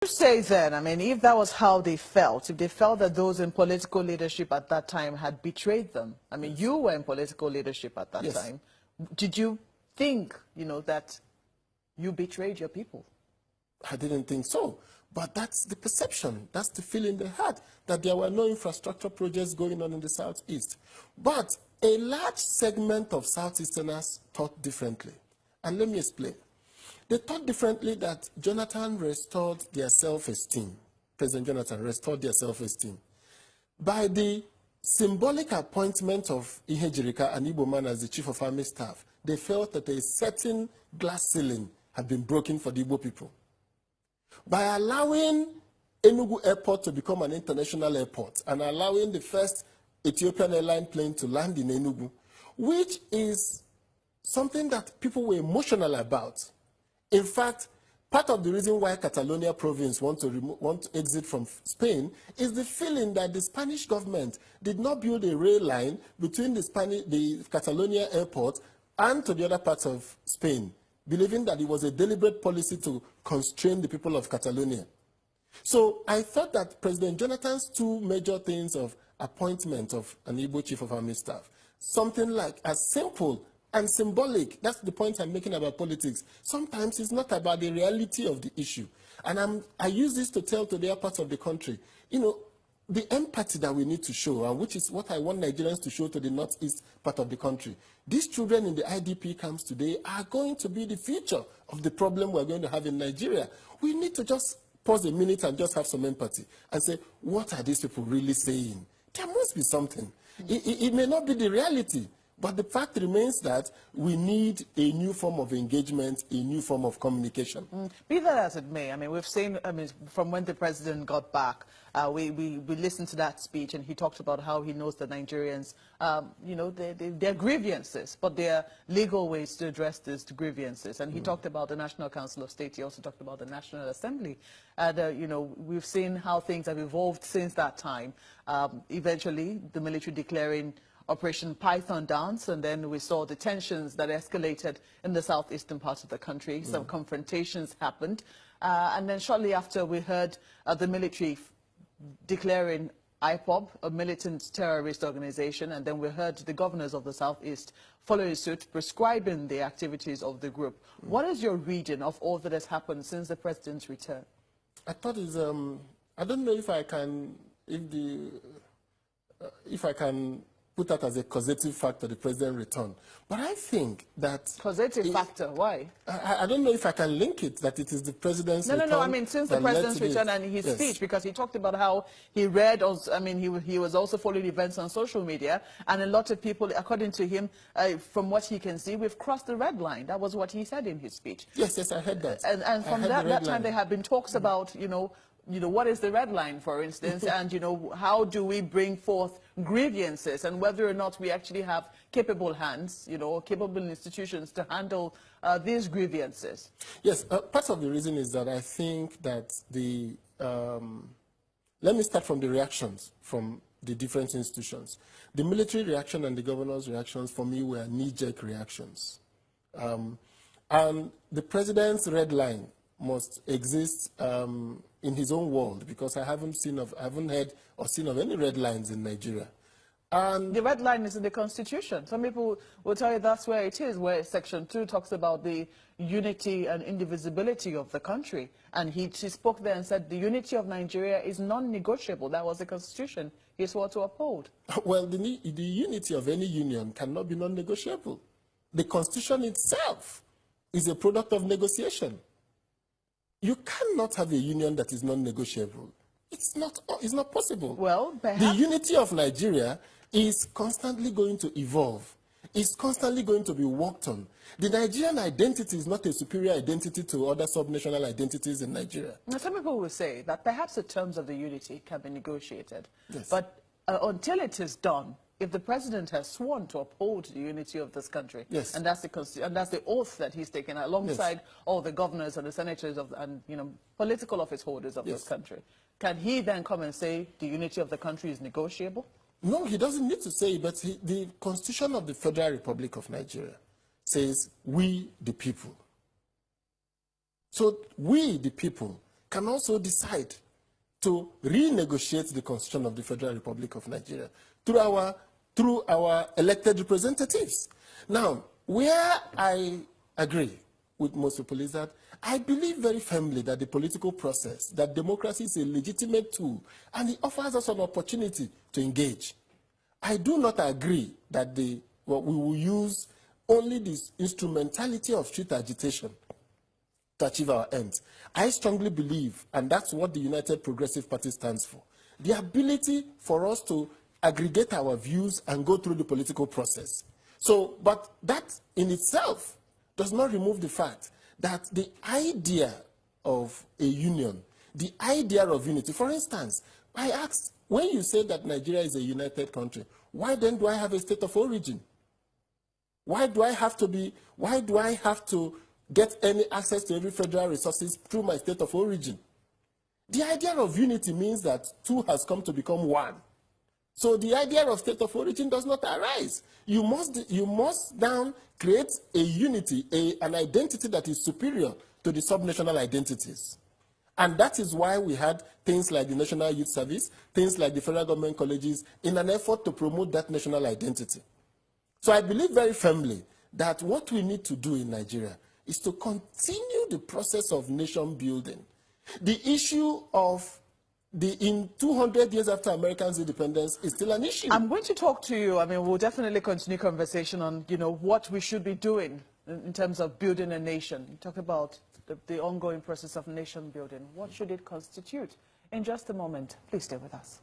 Say then, I mean, if that was how they felt, if they felt that those in political leadership at that time had betrayed them, I mean, you were in political leadership at that time. Did you think, you know, that you betrayed your people? I didn't think so. But that's the perception, that's the feeling they had, that there were no infrastructure projects going on in the Southeast. But a large segment of Southeasterners thought differently. And let me explain. They thought differently that Jonathan restored their self-esteem. President Jonathan restored their self-esteem by the symbolic appointment of Ihejirika and Igbo man as the Chief of Army Staff. They felt that a certain glass ceiling had been broken for the Igbo people. By allowing Enugu Airport to become an international airport and allowing the first Ethiopian airline plane to land in Enugu, which is something that people were emotional about. In fact, part of the reason why Catalonia province want to exit from Spain is the feeling that the Spanish government did not build a rail line between the Catalonia airport and to the other parts of Spain, believing that it was a deliberate policy to constrain the people of Catalonia. So I thought that President Jonathan's two major things of appointment of an Igbo Chief of Army Staff, something like as simple and symbolic, that's the point I'm making about politics. Sometimes it's not about the reality of the issue. And I use this to tell to the other parts of the country, you know, the empathy that we need to show, and which is what I want Nigerians to show to the northeast part of the country. These children in the IDP camps today are going to be the future of the problem we're going to have in Nigeria. We need to just pause a minute and just have some empathy and say, what are these people really saying? There must be something. It may not be the reality, but the fact remains that we need a new form of engagement, a new form of communication. Be that as it may, I mean, we've seen, I mean, from when the president got back, we listened to that speech, and he talked about how he knows the Nigerians, you know, their grievances, but there are legal ways to address these grievances. And he talked about the National Council of State. He also talked about the National Assembly. And, you know, we've seen how things have evolved since that time. Eventually, the military declaring Operation Python dance, and then we saw the tensions that escalated in the southeastern part of the country. Some confrontations happened. And then shortly after, we heard the military declaring IPOB a militant terrorist organization, and then we heard the governors of the southeast following suit, prescribing the activities of the group. What is your reading of all that has happened since the president's return? I thought it's, I don't know if I can, if I can put that as a causative factor, the president return. But I think that... Causative factor, why? I don't know if I can link it, that it is the president's return. No, I mean, since the president's return and his speech, because he talked about how he read, I mean, he was also following events on social media, and a lot of people, according to him, from what he can see, we've crossed the red line. That was what he said in his speech. Yes, I heard that. And from that time, there have been talks about, you know, what is the red line, for instance, and, you know, how do we bring forth grievances, and whether or not we actually have capable hands, you know, capable institutions to handle these grievances. Yes, part of the reason is that I think that let me start from the reactions from the different institutions. The military reaction and the governor's reactions, for me, were knee-jerk reactions. And the president's red line must exist in his own world, because I haven't heard or seen of any red lines in Nigeria. And the red line is in the Constitution. Some people will tell you that's where it is, where Section 2 talks about the unity and indivisibility of the country. And he spoke there and said the unity of Nigeria is non-negotiable. That was the Constitution he swore to uphold. Well, the unity of any union cannot be non-negotiable. The Constitution itself is a product of negotiation. You cannot have a union that is non-negotiable. It's not possible. Well, perhaps the unity of Nigeria is constantly going to evolve. It's constantly going to be worked on. The Nigerian identity is not a superior identity to other subnational identities in Nigeria. Now, some people will say that perhaps the terms of the unity can be negotiated. Yes. But until it is done, if the president has sworn to uphold the unity of this country, yes, and that's the oath that he's taken alongside yes, all the governors and the senators and you know, political office holders of yes, this country, can he then come and say the unity of the country is negotiable? No, he doesn't need to say it, but the Constitution of the Federal Republic of Nigeria says, we the people. So we the people can also decide to renegotiate the Constitution of the Federal Republic of Nigeria through our elected representatives. Now, where I agree with most people is that I believe very firmly that the political process, that democracy is a legitimate tool, and it offers us an opportunity to engage. I do not agree that we will use only this instrumentality of street agitation to achieve our ends. I strongly believe, and that's what the United Progressive Party stands for, the ability for us to aggregate our views and go through the political process. So, but that in itself does not remove the fact that the idea of a union, the idea of unity, for instance, I asked, when you say that Nigeria is a united country, why then do I have a state of origin? Why do I have to get any access to every federal resources through my state of origin? The idea of unity means that two has come to become one. So the idea of state of origin does not arise. You must now create a unity, an identity that is superior to the subnational identities. And that is why we had things like the National Youth Service, things like the federal government colleges, in an effort to promote that national identity. So I believe very firmly that what we need to do in Nigeria is to continue the process of nation building. The issue of in 200 years after Americans' independence is still an issue. I'm going to talk to you. I mean, we'll definitely continue conversation on, what we should be doing in terms of building a nation. You talk about the ongoing process of nation building. What should it constitute? In just a moment, please stay with us.